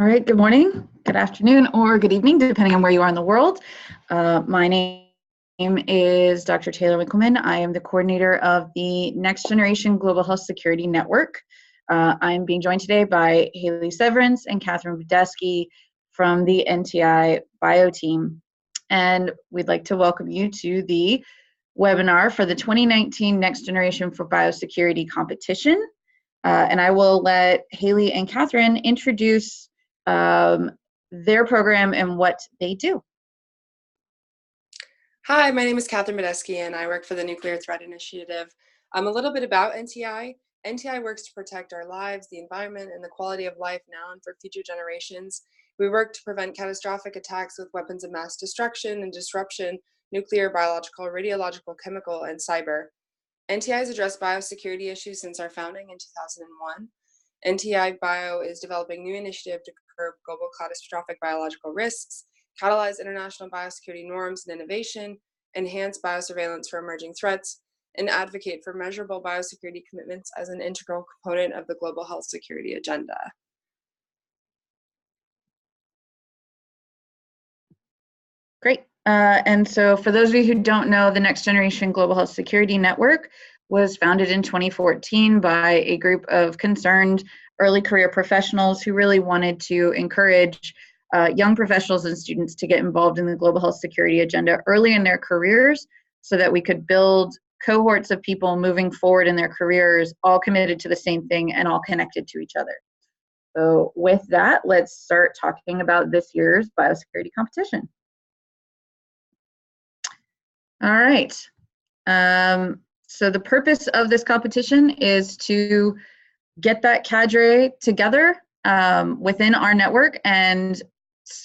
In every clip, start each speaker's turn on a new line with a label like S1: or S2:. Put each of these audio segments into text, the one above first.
S1: All right, good morning, good afternoon, or good evening, depending on where you are in the world. My name is Dr. Taylor Winkleman. I am the coordinator of the Next Generation Global Health Security Network. I'm being joined today by Haley Severance and Catherine Budesky from the NTI Bio team. And we'd like to welcome you to the webinar for the 2019 Next Generation for Biosecurity competition. And I will let Haley and Catherine introduce their program and what they do.
S2: Hi, my name is Catherine Budesky and I work for the Nuclear Threat Initiative. A little bit about NTI. NTI works to protect our lives, the environment, and the quality of life now and for future generations. We work to prevent catastrophic attacks with weapons of mass destruction and disruption, nuclear, biological, radiological, chemical, and cyber. NTI has addressed biosecurity issues since our founding in 2001. NTI Bio is developing new initiative to curb global catastrophic biological risks, catalyze international biosecurity norms and innovation, enhance biosurveillance for emerging threats, and advocate for measurable biosecurity commitments as an integral component of the global health security agenda.
S1: Great. And so for those of you who don't know, the Next Generation Global Health Security Network was founded in 2014 by a group of concerned early career professionals who really wanted to encourage young professionals and students to get involved in the global health security agenda early in their careers so that we could build cohorts of people moving forward in their careers, all committed to the same thing and all connected to each other. So with that, let's start talking about this year's biosecurity competition. All right. So the purpose of this competition is to get that cadre together within our network and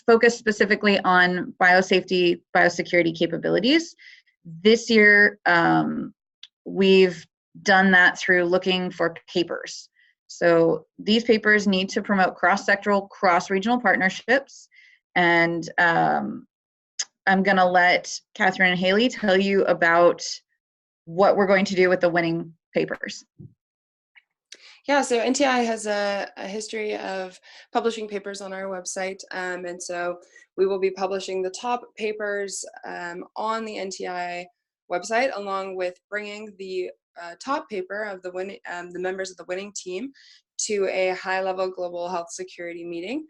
S1: focus specifically on biosafety, biosecurity capabilities. This year, we've done that through looking for papers. So these papers need to promote cross-sectoral, cross-regional partnerships. And I'm going to let Catherine and Haley tell you about what we're going to do with the winning papers.
S2: Yeah, so NTI has a history of publishing papers on our website, and so we will be publishing the top papers on the NTI website, along with bringing the top paper of the members of the winning team to a high-level global health security meeting,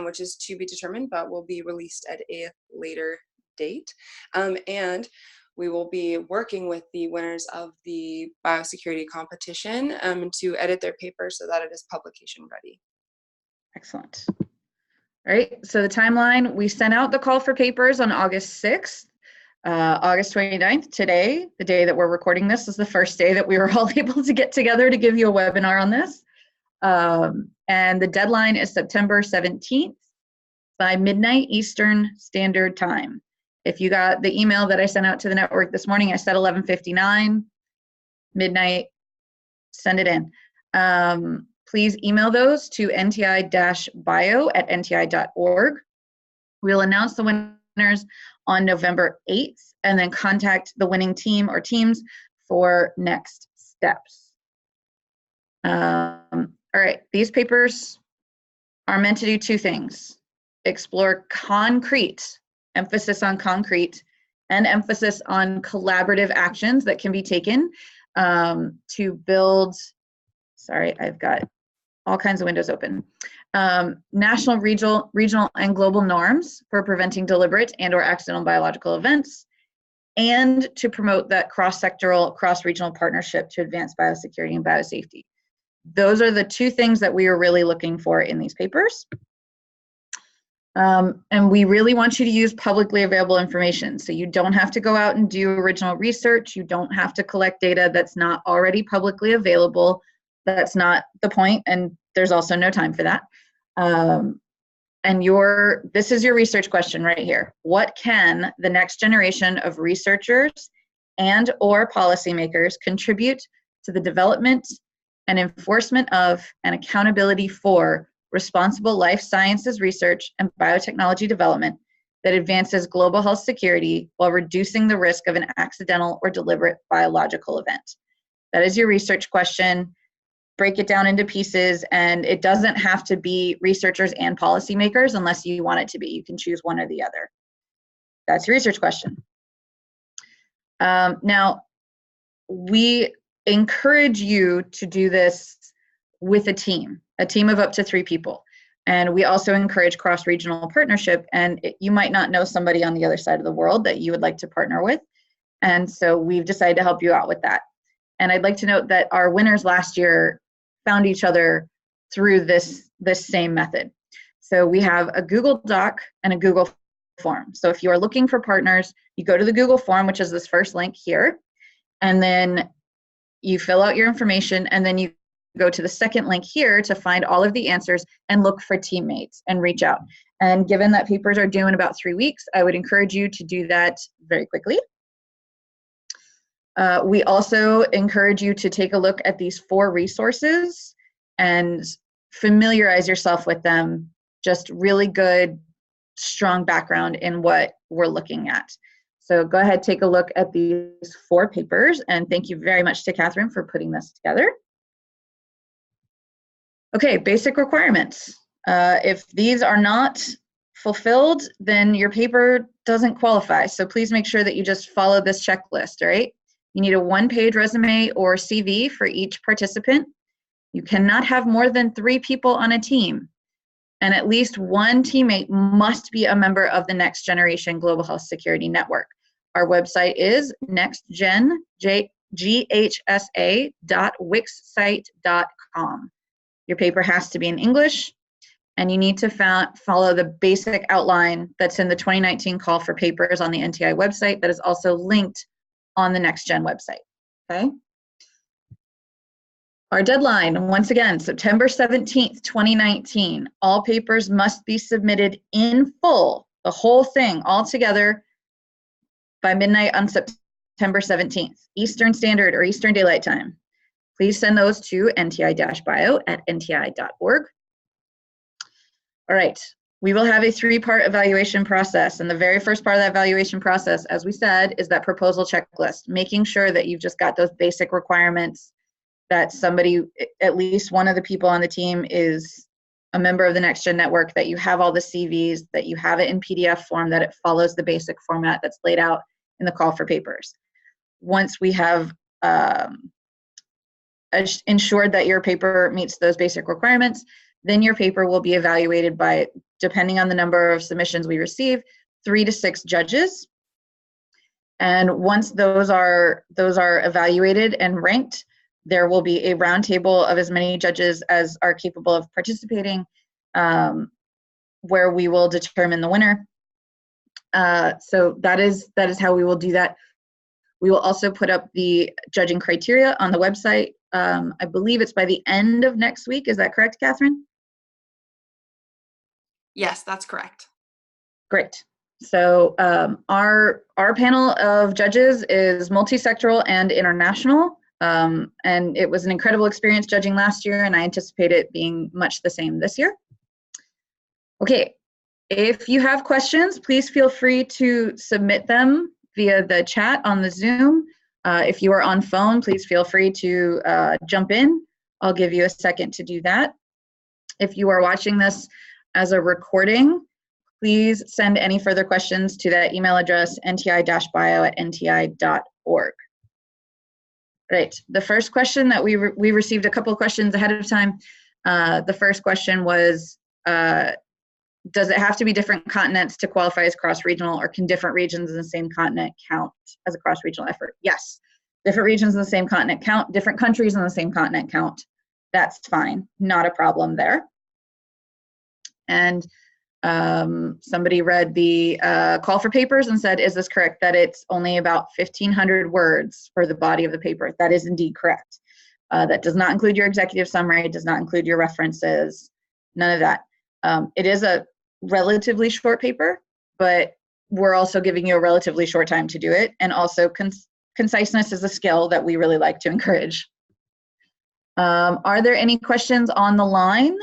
S2: which is to be determined, but will be released at a later date. And we will be working with the winners of the biosecurity competition to edit their paper so that it is publication ready.
S1: Excellent. All right, so the timeline, we sent out the call for papers on August 6th. August 29th, today, the day that we're recording this, is the first day that we were all able to get together to give you a webinar on this. And the deadline is September 17th by midnight Eastern Standard Time. If you got the email that I sent out to the network this morning, I said 11:59, midnight, send it in. Please email those to nti-bio@nti.org. We'll announce the winners on November 8th and then contact the winning team or teams for next steps. All right, these papers are meant to do two things: explore concrete, emphasis on concrete, and emphasis on collaborative actions that can be taken to build, sorry, I've got all kinds of windows open, national, regional, and global norms for preventing deliberate and/or accidental biological events, and to promote that cross-sectoral, cross-regional partnership to advance biosecurity and biosafety. Those are the two things that we are really looking for in these papers. And we really want you to use publicly available information. So you don't have to go out and do original research. You don't have to collect data that's not already publicly available. That's not the point, and there's also no time for that. And this is your research question right here. What can the next generation of researchers and or policymakers contribute to the development and enforcement of and accountability for responsible life sciences research and biotechnology development that advances global health security while reducing the risk of an accidental or deliberate biological event? That is your research question. break it down into pieces, and it doesn't have to be researchers and policymakers unless you want it to be. You can choose one or the other. That's your research question. Now, we encourage you to do this with a team of up to 3 people. And we also encourage cross-regional partnership, and you might not know somebody on the other side of the world that you would like to partner with. And so we've decided to help you out with that. And I'd like to note that our winners last year found each other through this same method. So we have a Google Doc and a Google form. So if you are looking for partners, you go to the Google form, which is this first link here, and then you fill out your information, and then you go to the second link here to find all of the answers and look for teammates and reach out. And given that papers are due in about 3 weeks, I would encourage you to do that very quickly. We also encourage you to take a look at these 4 resources and familiarize yourself with them. Just really good, strong background in what we're looking at. So go ahead, take a look at these 4 papers, and thank you very much to Catherine for putting this together. Okay, basic requirements. If these are not fulfilled, then your paper doesn't qualify. So please make sure that you just follow this checklist, all right? You need a 1-page resume or CV for each participant. You cannot have more than 3 people on a team. And at least 1 teammate must be a member of the Next Generation Global Health Security Network. Our website is nextgenghsa.wixsite.com. Your paper has to be in English, and you need to follow the basic outline that's in the 2019 call for papers on the NTI website that is also linked on the NextGen website, okay? Our deadline, once again, September 17th, 2019. All papers must be submitted in full, the whole thing, all together, by midnight on September 17th, Eastern Standard or Eastern Daylight Time. Please send those to nti-bio@nti.org. All right, we will have a 3-part evaluation process, and the very first part of that evaluation process, as we said, is that proposal checklist, making sure that you've just got those basic requirements, that somebody, at least one of the people on the team, is a member of the NextGen network, that you have all the CVs, that you have it in PDF form, that it follows the basic format that's laid out in the call for papers. Once we have ensured that your paper meets those basic requirements, then your paper will be evaluated by, depending on the number of submissions we receive, 3 to 6 judges. And once those are evaluated and ranked, there will be a roundtable of as many judges as are capable of participating, where we will determine the winner. So that is how we will do that. We will also put up the judging criteria on the website. I believe it's by the end of next week. Is that correct, Catherine?
S2: Yes, that's correct.
S1: Great. So our panel of judges is multi-sectoral and international, and it was an incredible experience judging last year, and I anticipate it being much the same this year. Okay, if you have questions, please feel free to submit them via the chat on the Zoom. If you are on phone, please feel free to jump in. I'll give you a second to do that. If you are watching this as a recording, please send any further questions to that email address, nti-bio@nti.org. Right, the first question that we received a couple of questions ahead of time. The first question was, does it have to be different continents to qualify as cross-regional, or can different regions in the same continent count as a cross-regional effort? Yes, different regions in the same continent count, different countries in the same continent count. That's fine, not a problem there. And somebody read the call for papers and said, is this correct that it's only about 1,500 words for the body of the paper? That is indeed correct. That does not include your executive summary, does not include your references, none of that. It is a relatively short paper, but we're also giving you a relatively short time to do it. And also conciseness is a skill that we really like to encourage. Are there any questions on the line?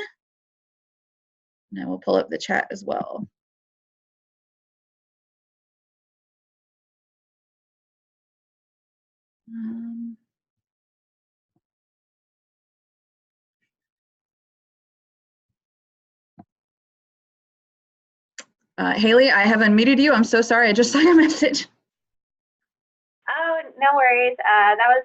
S1: And I will pull up the chat as well. Haley, I have unmuted you. I'm so sorry. I just saw your message.
S3: Oh, no worries. That was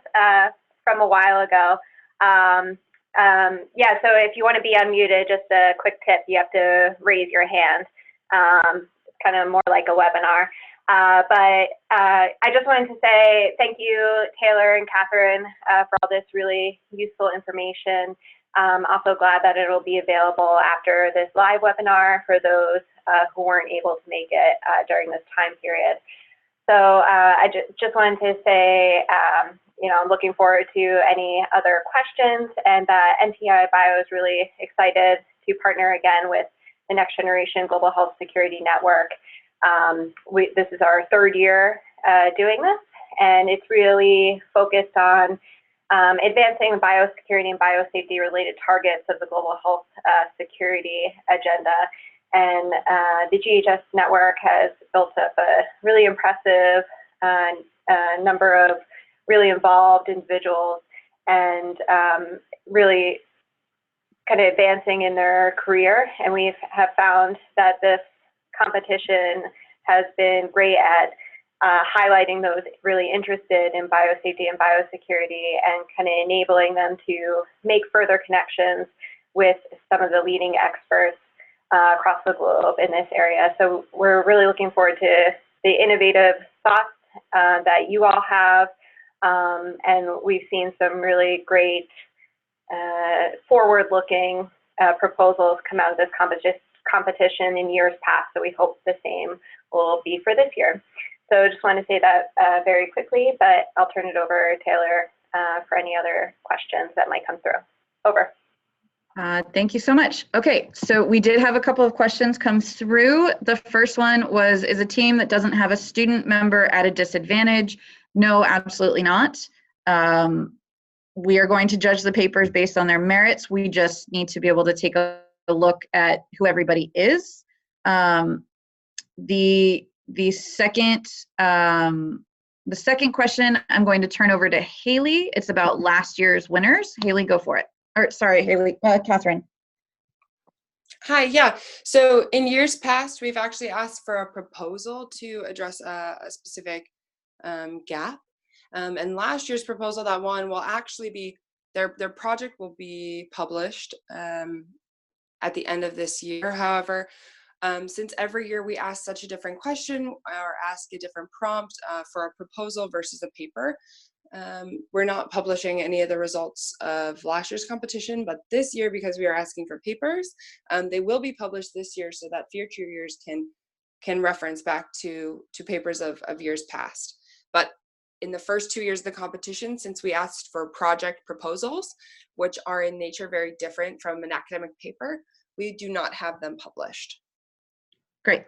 S3: from a while ago. Yeah, so if you want to be unmuted, just a quick tip, you have to raise your hand. It's kind of more like a webinar. But I just wanted to say thank you, Taylor and Catherine, for all this really useful information. Also glad that it'll be available after this live webinar for those who weren't able to make it during this time period. So I just wanted to say, I'm looking forward to any other questions, and NTI Bio is really excited to partner again with the Next Generation Global Health Security Network. This is our third year doing this, and it's really focused on advancing the biosecurity and biosafety related targets of the global health security agenda. And the GHS network has built up a really impressive number of really involved individuals, and really kind of advancing in their career. And we have found that this competition has been great at highlighting those really interested in biosafety and biosecurity, and kind of enabling them to make further connections with some of the leading experts across the globe in this area. So we're really looking forward to the innovative thoughts that you all have, and we've seen some really great forward-looking proposals come out of this competition in years past, so we hope the same will be for this year. So I just want to say that very quickly, but I'll turn it over to Taylor for any other questions that might come through. Over.
S1: Thank you so much. Okay, so we did have a couple of questions come through. The first one was, is a team that doesn't have a student member at a disadvantage? No, absolutely not. We are going to judge the papers based on their merits. We just need to be able to take a look at who everybody is. The second question I'm going to turn over to Haley. It's about last year's winners. Haley, go for it. Or sorry, Haley, Catherine.
S2: Hi, yeah. So in years past, we've actually asked for a proposal to address a specific gap. And last year's proposal that won will actually be, their project will be published at the end of this year. However, since every year we ask such a different question or ask a different prompt for a proposal versus a paper, we're not publishing any of the results of last year's competition, but this year, because we are asking for papers, they will be published this year so that future years can reference back to papers of years past. But in the first 2 years of the competition, since we asked for project proposals, which are in nature very different from an academic paper, we do not have them published.
S1: Great.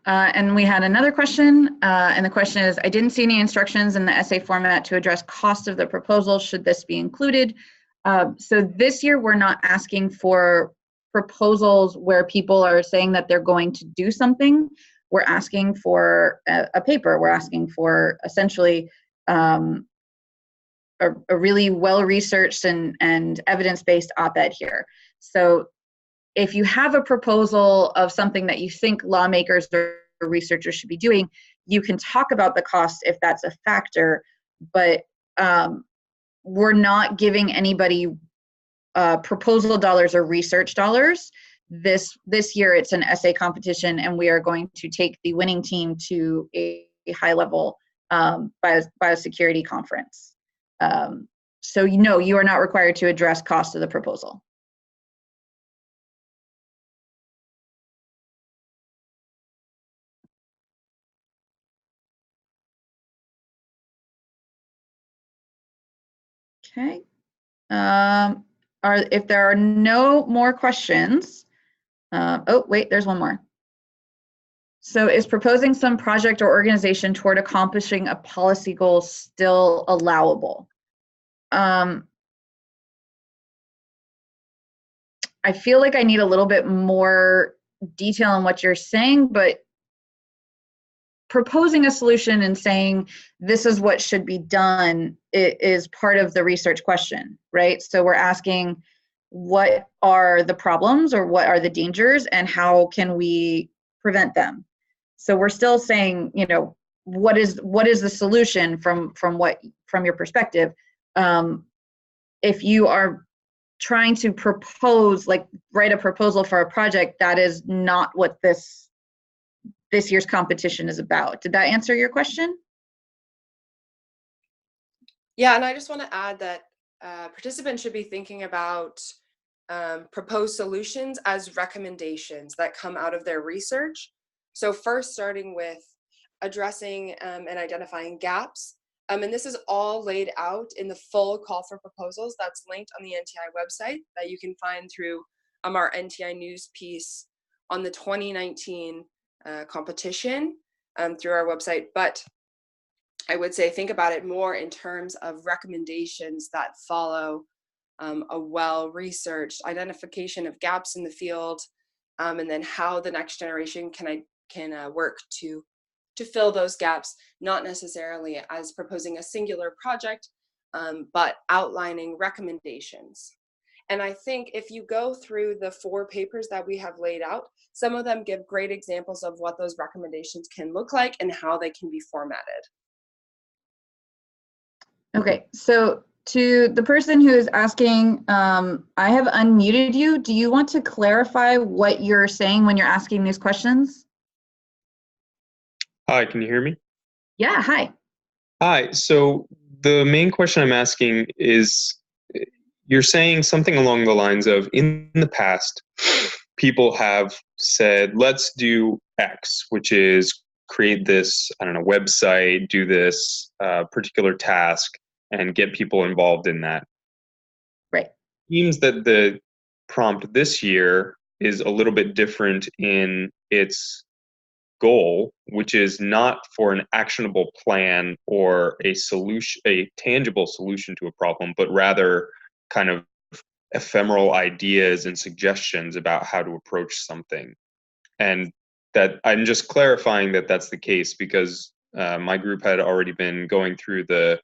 S1: And we had another question, and the question is, I didn't see any instructions in the essay format to address cost of the proposal. Should this be included? So this year, we're not asking for proposals where people are saying that they're going to do something. We're asking for a paper. We're asking for essentially a really well-researched and evidence-based op-ed here. So if you have a proposal of something that you think lawmakers or researchers should be doing, you can talk about the cost if that's a factor, but we're not giving anybody proposal dollars or research dollars. This year it's an essay competition, and we are going to take the winning team to a high-level biosecurity conference. So no, you are not required to address cost of the proposal. Okay. If there are no more questions, oh wait, there's one more. So is proposing some project or organization toward accomplishing a policy goal still allowable? I feel like I need a little bit more detail on what you're saying, but proposing a solution and saying this is what should be done is part of the research question, right? So we're asking, what are the problems or what are the dangers, and how can we prevent them. So we're still saying, you know, what is the solution from your perspective? If you are trying to propose, like write a proposal for a project, that is not what this year's competition is about. Did that answer your question?
S2: Yeah, and I just want to add that participants should be thinking about proposed solutions as recommendations that come out of their research. So first, starting with addressing and identifying gaps. And this is all laid out in the full call for proposals that's linked on the NTI website that you can find through our NTI news piece on the 2019 competition through our website. But I would say think about it more in terms of recommendations that follow a well-researched identification of gaps in the field, and then how the next generation can work to fill those gaps, not necessarily as proposing a singular project, but outlining recommendations. And I think if you go through the 4 papers that we have laid out, some of them give great examples of what those recommendations can look like and how they can be formatted.
S1: Okay, so to the person who is asking, I have unmuted you. Do you want to clarify what you're saying when you're asking these questions?
S4: Hi, can you hear me?
S1: Yeah, hi.
S4: Hi, so the main question I'm asking is, you're saying something along the lines of, in the past, people have said, let's do X, which is create this, I don't know, website, do this particular task, and get people involved in that.
S1: Right.
S4: Seems that the prompt this year is a little bit different in its goal, which is not for an actionable plan or a solution, a tangible solution to a problem, but rather kind of ephemeral ideas and suggestions about how to approach something. And that I'm just clarifying that that's the case because my group had already been going through the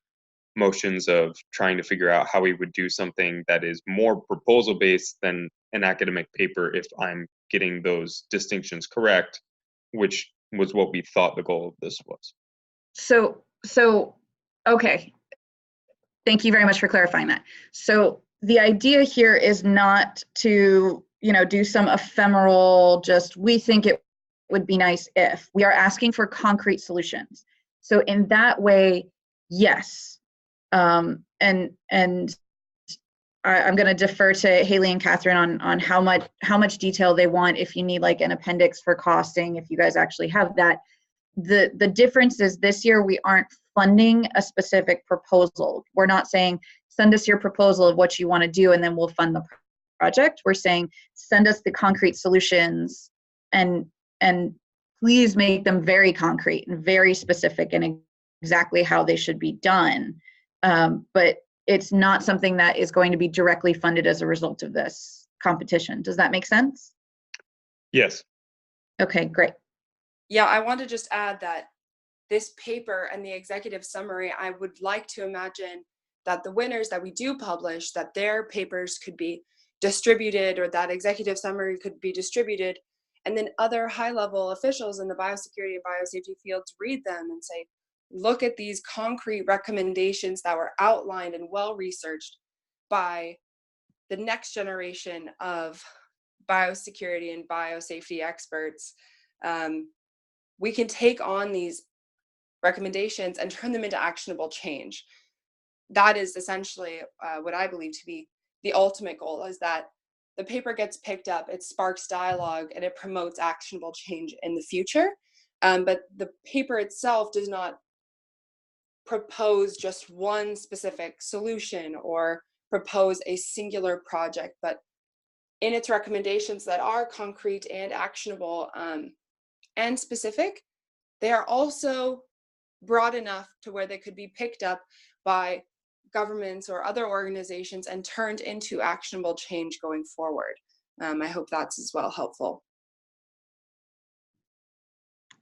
S4: motions of trying to figure out how we would do something that is more proposal based than an academic paper, if I'm getting those distinctions correct, which was what we thought the goal of this was.
S1: So okay, thank you very much for clarifying that. So the idea here is not to, you know, do some ephemeral, just we think it would be nice if. We are asking for concrete solutions. So in that way, yes. And I'm going to defer to Haley and Catherine on how much detail they want. If you need like an appendix for costing, if you guys actually have that. The difference is this year we aren't funding a specific proposal. We're not saying send us your proposal of what you want to do and then we'll fund the project. We're saying send us the concrete solutions and please make them very concrete and very specific and exactly how they should be done. But it's not something that is going to be directly funded as a result of this competition. Does that make sense?
S4: Yes.
S1: Okay, great.
S2: Yeah, I want to just add that this paper and the executive summary, I would like to imagine that the winners that we do publish, that their papers could be distributed or that executive summary could be distributed, and then other high-level officials in the biosecurity and biosafety fields read them and say, look at these concrete recommendations that were outlined and well-researched by the next generation of biosecurity and biosafety experts. We can take on these recommendations and turn them into actionable change. That is essentially what I believe to be the ultimate goal, is that the paper gets picked up, it sparks dialogue, and it promotes actionable change in the future. But the paper itself does not propose just one specific solution or propose a singular project, but in its recommendations that are concrete and actionable and specific, they are also broad enough to where they could be picked up by governments or other organizations and turned into actionable change going forward. I hope that's as well helpful.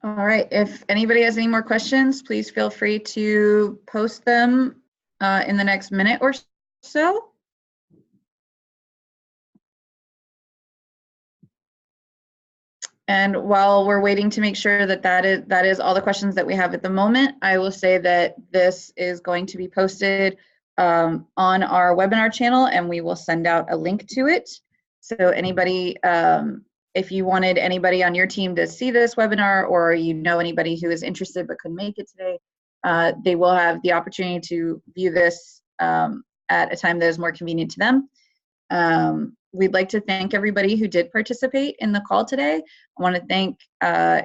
S1: All right, if anybody has any more questions, please feel free to post them in the next minute or so. And while we're waiting to make sure that that is all the questions that we have at the moment, I will say that this is going to be posted on our webinar channel, and we will send out a link to it. So anybody, if you wanted anybody on your team to see this webinar, or you know anybody who is interested but couldn't make it today, they will have the opportunity to view this at a time that is more convenient to them. We'd like to thank everybody who did participate in the call today. I want to thank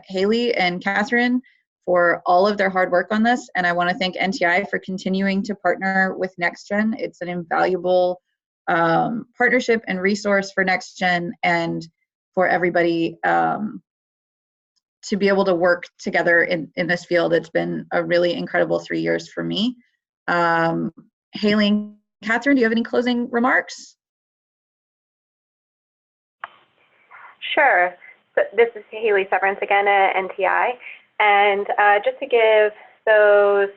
S1: Haley and Catherine for all of their hard work on this, and I want to thank NTI for continuing to partner with NextGen. It's an invaluable partnership and resource for NextGen and for everybody to be able to work together in this field. It's been a really incredible 3 years for me. Haley and Catherine, do you have any closing remarks?
S3: Sure. So this is Haley Severance again at NTI. And just to give those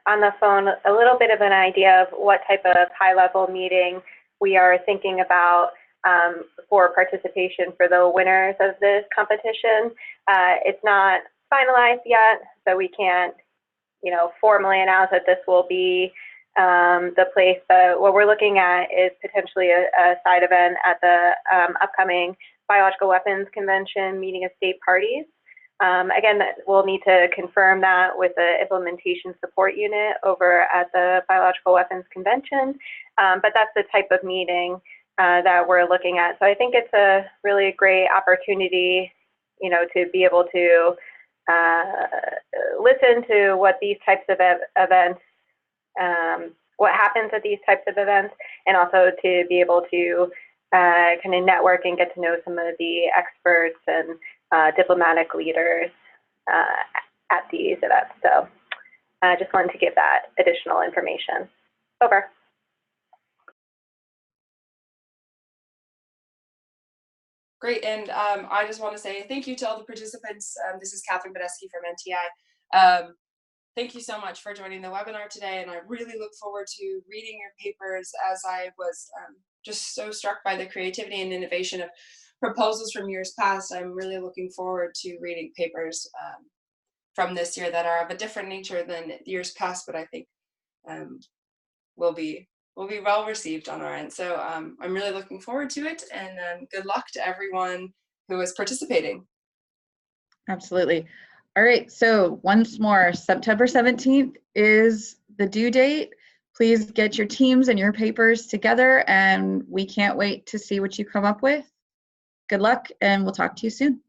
S3: on the phone a little bit of an idea of what type of high-level meeting we are thinking about for participation for the winners of this competition. It's not finalized yet, so we can't, formally announce that this will be the place. But what we're looking at is potentially a side event at the upcoming Biological Weapons Convention meeting of state parties. Again, we'll need to confirm that with the implementation support unit over at the Biological Weapons Convention, but that's the type of meeting that we're looking at. So I think it's a really great opportunity, to be able to listen to what these types of events, what happens at these types of events, and also to be able to kind of network and get to know some of the experts and diplomatic leaders at these events. So I just wanted to give that additional information. Over.
S2: Great, and I just want to say thank you to all the participants. This is Catherine Badesky from NTI. Thank you so much for joining the webinar today, and I really look forward to reading your papers, as I was just so struck by the creativity and innovation of proposals from years past. I'm really looking forward to reading papers from this year that are of a different nature than years past, but I think will be well received on our end. So I'm really looking forward to it, and good luck to everyone who is participating.
S1: Absolutely. All right, so once more, September 17th is the due date. Please get your teams and your papers together, and we can't wait to see what you come up with. Good luck, and we'll talk to you soon.